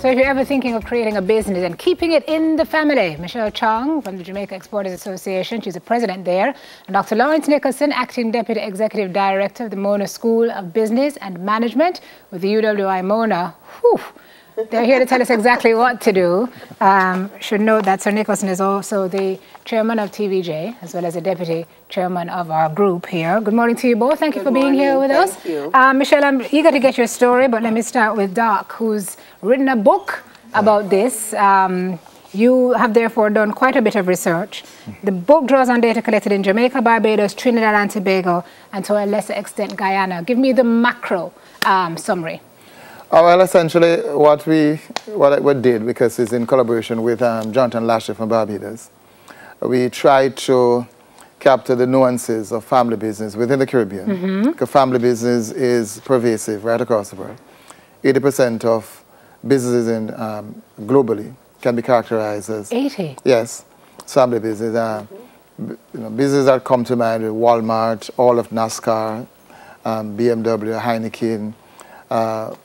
So if you're ever thinking of creating a business and keeping it in the family, Michelle Chong from the Jamaica Exporters Association, she's the president there, and Dr. Lawrence Nicholson, acting deputy executive director of the Mona School of Business and Management with the UWI Mona. Whew. They're here to tell us exactly what to do. Should note that Sir Nicholson is also the chairman of TVJ, as well as the deputy chairman of our group here. Good morning to you both. Thank you for being here with us. Michelle, I'm eager to get your story, but let me start with Doc, who's written a book about this. You have therefore done quite a bit of research. The book draws on data collected in Jamaica, Barbados, Trinidad and Tobago, and to a lesser extent Guyana. Give me the macro summary. Well, essentially, what we did, because it's in collaboration with Jonathan Lashley from Barbados, we tried to capture the nuances of family business within the Caribbean. Because family business is pervasive right across the world. 80% of businesses in globally can be characterized as 80. Yes, family business. Businesses that come to mind: Walmart, all of NASCAR, BMW, Heineken.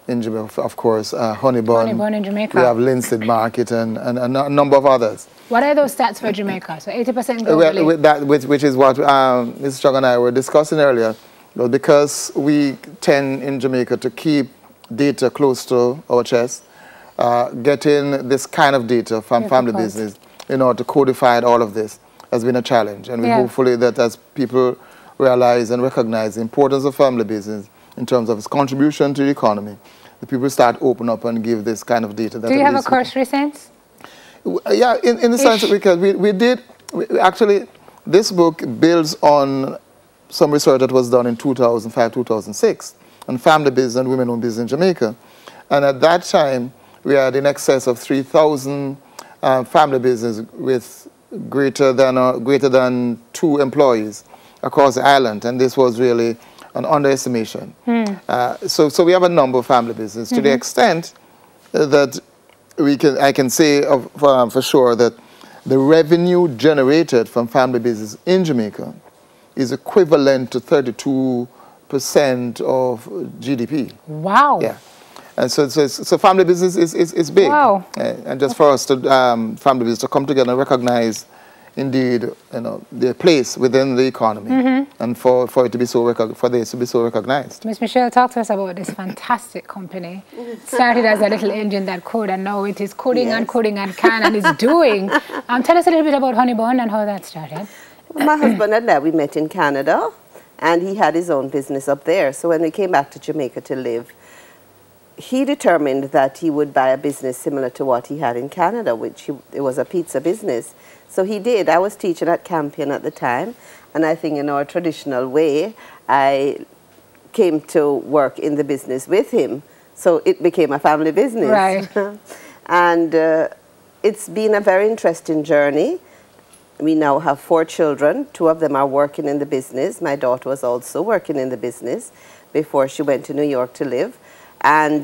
In Jamaica, of course, Honeybun in Jamaica. We have Linseed Market and a number of others. What are those stats for Jamaica? So 80% globally? Which is what Mrs. Chong and I were discussing earlier. But because we tend in Jamaica to keep data close to our chest, getting this kind of data from family business in order to codify all of this has been a challenge. And we hopefully that as people realize and recognize the importance of family business in terms of its contribution to the economy, the people start open up and give this kind of data. Do you have a cursory sense? Yeah, in the sense that we actually, this book builds on some research that was done in 2005, 2006 on family business and women-owned business in Jamaica. And at that time, we had in excess of 3,000 family business with greater than 2 employees across the island. And this was really an underestimation. So we have a number of family business to the extent that I can say for sure that the revenue generated from family business in Jamaica is equivalent to 32% of GDP. Wow. Yeah. And so family business is big. Wow. And just for us to family business to come together and recognize indeed, their place within the economy, and for it to be so recognized. Ms. Michelle, talk to us about this fantastic company. It started as a little engine that could, and now it is coding and coding and can, and is doing. Tell us a little bit about Honeybun and how that started. My husband and I, we met in Canada, and he had his own business up there. So when we came back to Jamaica to live, he determined that he would buy a business similar to what he had in Canada, it was a pizza business. So he did. I was teaching at Campion at the time, and I think in our traditional way, I came to work in the business with him. So it became a family business. Right. And it's been a very interesting journey. We now have 4 children. 2 of them are working in the business. My daughter was also working in the business before she went to New York to live. And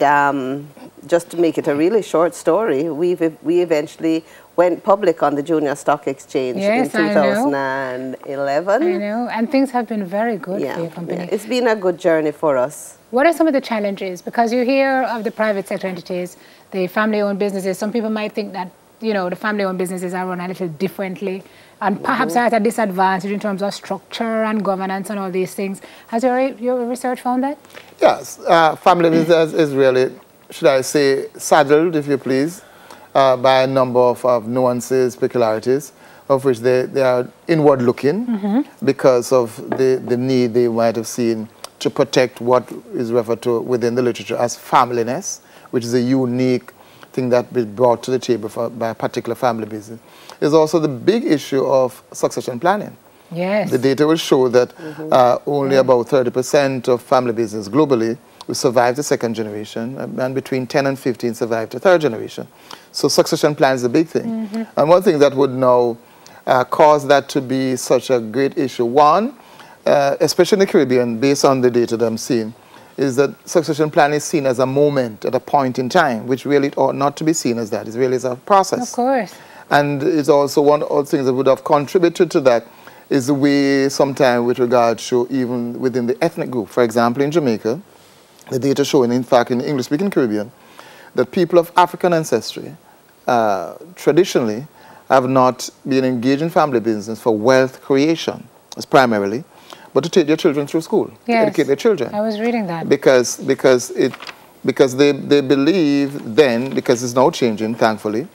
just to make it a really short story, we eventually went public on the Junior Stock Exchange in 2011. I know, and things have been very good for your company. Yeah. It's been a good journey for us. What are some of the challenges? Because you hear of the private sector entities, the family-owned businesses. Some people might think that, the family-owned businesses are run a little differently and perhaps are at a disadvantage in terms of structure and governance and all these things. Has your research found that? Yes. Family business is really, should I say, saddled, if you please, by a number of nuances, peculiarities, of which they are inward-looking because of the need they might have seen to protect what is referred to within the literature as familyness, which is a unique thing that is brought to the table by a particular family business. There's also the big issue of succession planning. Yes. The data will show that only about 30% of family business globally will survive the 2nd generation, and between 10 and 15 survive the 3rd generation. So succession plan is a big thing. And one thing that would now cause that to be such a great issue, one, especially in the Caribbean, based on the data that I'm seeing, is that succession plan is seen as a moment at a point in time, which really ought not to be seen as that. It really is a process. Of course. And it's also one of the things that would have contributed to that is the way sometimes with regard to even within the ethnic group. For example, in Jamaica, the data showing, in fact, in the English-speaking Caribbean, that people of African ancestry traditionally have not been engaged in family business for wealth creation, as primarily, but to take their children through school, to educate their children. I was reading that. Because they believe then, because it's now changing, thankfully,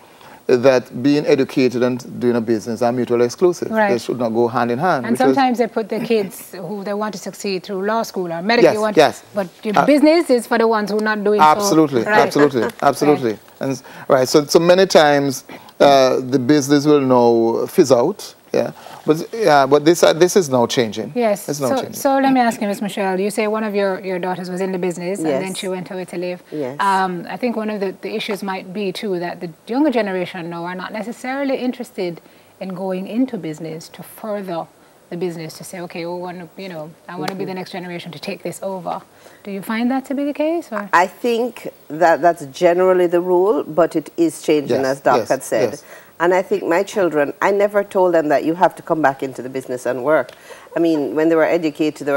that being educated and doing a business are mutually exclusive. Right. They should not go hand in hand. And sometimes they put their kids who they want to succeed through law school or medical. But your business is for the ones who are not doing absolutely, so. Right. Absolutely. Right. And right. So many times the business will now fizz out. Yeah. But this is now changing. Yes. It's now changing. So let me ask you, Ms. Michelle, you say one of your daughters was in the business and then she went away to live. Yes. I think one of the issues might be too that the younger generation now are not necessarily interested in going into business to further the business, to say, okay, I want to be the next generation to take this over. Do you find that to be the case? Or? I think that that's generally the rule, but it is changing, as Doc had said. Yes. And I think my children, I never told them that you have to come back into the business and work. I mean, when they were educated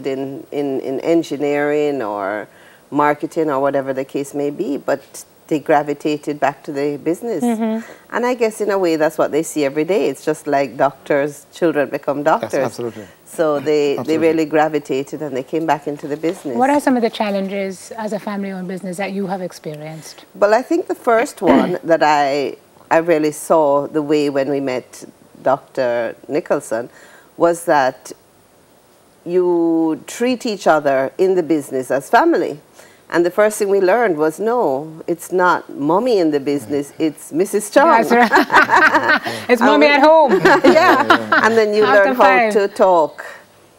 in engineering or marketing or whatever the case may be, but they gravitated back to the business. And I guess in a way that's what they see every day. It's just like doctors, children become doctors. Yes, absolutely. So they really gravitated and they came back into the business. What are some of the challenges as a family-owned business that you have experienced? Well, I think the first one that I really saw the way when we met Dr. Nicholson was that you treat each other in the business as family. And the first thing we learned was, no, it's not mommy in the business, it's Mrs. Chong. That's right. It's mommy at home. And then you learn how to talk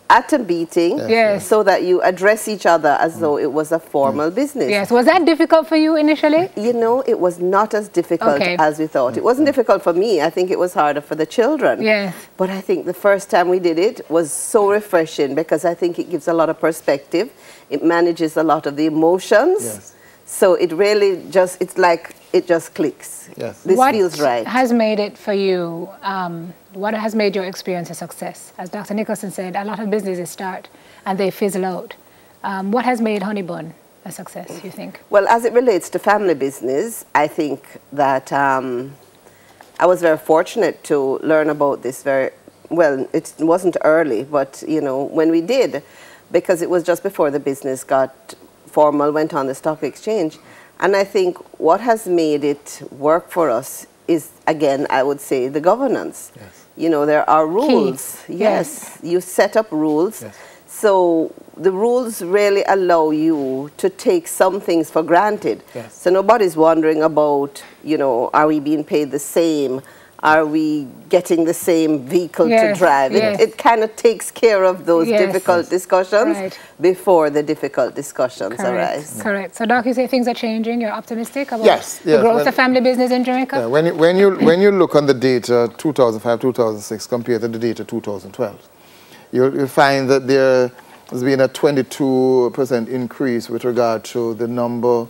at a meeting so that you address each other as though it was a formal business. Yes. Was that difficult for you initially? You know, it was not as difficult as we thought. It wasn't difficult for me. I think it was harder for the children. Yes. But I think the first time we did it was so refreshing because I think it gives a lot of perspective. It manages a lot of the emotions. Yes. So it really just, it's like it just clicks. Yes. This feels right. What has made it for you, what has made your experience a success? As Dr. Nicholson said, a lot of businesses start and they fizzle out. What has made Honeybun a success, you think? Well, as it relates to family business, I think that I was very fortunate to learn about this well, it wasn't early, but, you know, when we did, because it was just before the business got formal, went on the stock exchange. And I think what has made it work for us is, again, I would say the governance. Yes. You know, there are rules. Yes. You set up rules. Yes. So the rules really allow you to take some things for granted. Yes. So nobody's wondering about, you know, are we being paid the same? Are we getting the same vehicle to drive? It kind of takes care of those difficult discussions before the difficult discussions arise. Correct. So, Doc, you say things are changing. You're optimistic about the growth of family business in Jamaica? Yeah, when you look on the data 2005, 2006 compared to the data 2012, you'll find that there has been a 22% increase with regard to the number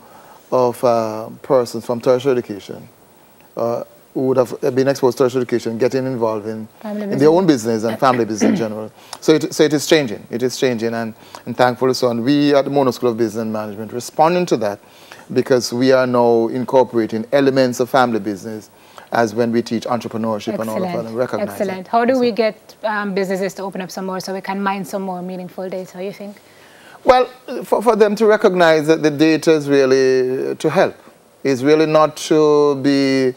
of persons from tertiary education who would have been exposed to tertiary education, getting involved in their own business and family business in general. So it is changing. It is changing, and thankfully so on. We at the Mono School of Business and Management responding to that because we are now incorporating elements of family business as when we teach entrepreneurship and all of that and recognize Excellent. How do we get businesses to open up some more so we can mine some more meaningful data, you think? Well, for them to recognize that the data is really to help. It's really not to be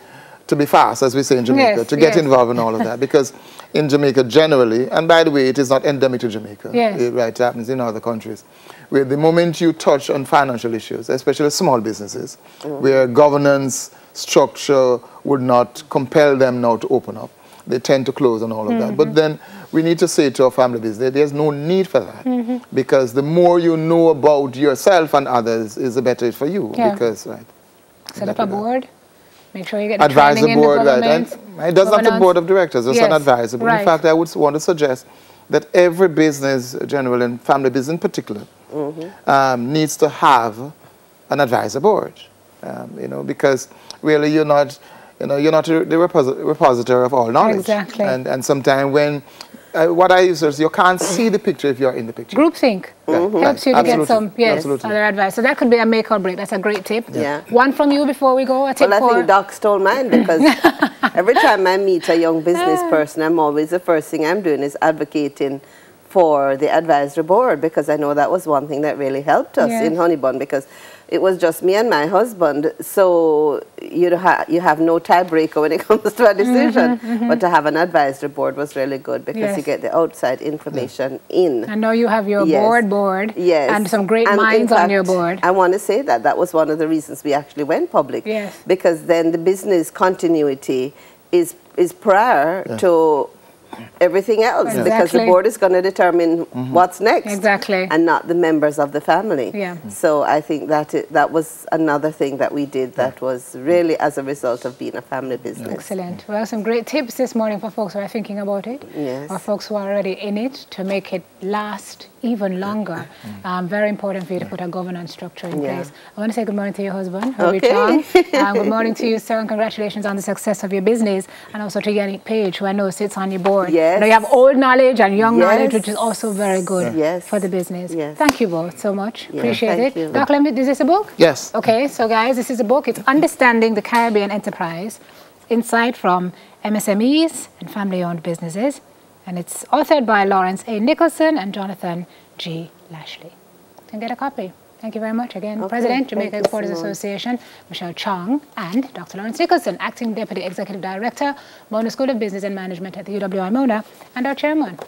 fast, as we say in Jamaica, to get involved in all of that. Because in Jamaica generally, and by the way, it is not endemic to Jamaica. It happens in other countries. Where the moment you touch on financial issues, especially small businesses, where governance structure would not compel them now to open up, they tend to close on all of that. But then we need to say to our family business, there's no need for that. Because the more you know about yourself and others, is the better for you. Because, set up a board. Make sure you get advisor training board, in the government. It doesn't have the board of directors, it's an advisor. But in fact, I would want to suggest that every business, general and family business in particular, needs to have an advisor board. You know, because really you're not the repository of all knowledge. Exactly. And sometimes when what I use is you can't see the picture if you're in the picture. Groupthink helps you to get some other advice. So that could be a make or break. That's a great tip. Yeah. One from you before we go. A tip I think Doc stole mine, because every time I meet a young business person, I'm always, the first thing I'm doing is advocating for the advisory board, because I know that was one thing that really helped us in Honeybun, because it was just me and my husband, so you have no tiebreaker when it comes to a decision. But to have an advisory board was really good, because you get the outside information in. I know you have your board, and some great minds on your board. I want to say that was one of the reasons we actually went public, because then the business continuity is prior to everything else, because the board is going to determine what's next, and not the members of the family. So I think that was another thing that we did that was really as a result of being a family business. Excellent. Well, some great tips this morning for folks who are thinking about it, or folks who are already in it, to make it last even longer. Very important for you to put a governance structure in place. I want to say good morning to your husband, Herbie Chong. Good morning to you, sir, and congratulations on the success of your business, and also to Yannick Page, who I know sits on your board. Now you have old knowledge and young knowledge, which is also very good for the business. Thank you both so much. Appreciate it. Doc, is this a book? Yes. Okay, so guys, this is a book. It's Understanding the Caribbean Enterprise, Insight from MSMEs and Family-Owned Businesses. And it's authored by Lawrence A. Nicholson and Jonathan G. Lashley. You can get a copy. Thank you very much again. President, Jamaica Exporters Association, Michelle Chong, and Dr. Lawrence Nicholson, Acting Deputy Executive Director, Mona School of Business and Management at the UWI Mona, and our chairman,